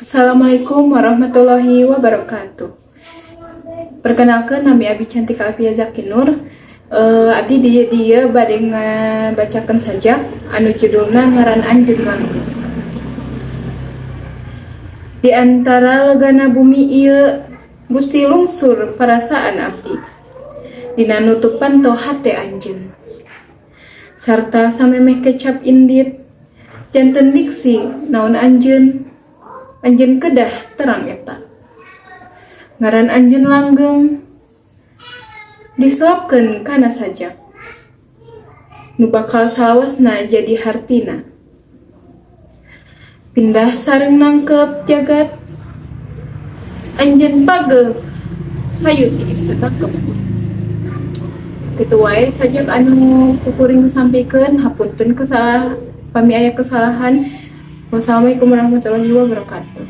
Assalamualaikum warahmatullahi wabarakatuh. Perkenalkan, nama Abi Cantik Alfia Zakinur. Abdi dia bade ngabacakeun saja anu judulna Ngaran Anjeun Langgeng. Di antara legana bumi ieu Gusti lungsur perasaan abdi. Dina nutupan tohat teh anjeun. Sarta samemeh kecap indit janten diksi naon anjeun. Anjeun kedah terang eta. Ngaran anjeun langgeng diselapkeun kana sajak. Nu bakal salawasna jadi hartina. Pindah sareng nangkep jagat. Anjeun pageuh hayu ti sakakep. Kitu wae sajak anu kukuring sampikeun, hapunten pami aya kesalahan. Wassalamualaikum warahmatullahi wabarakatuh.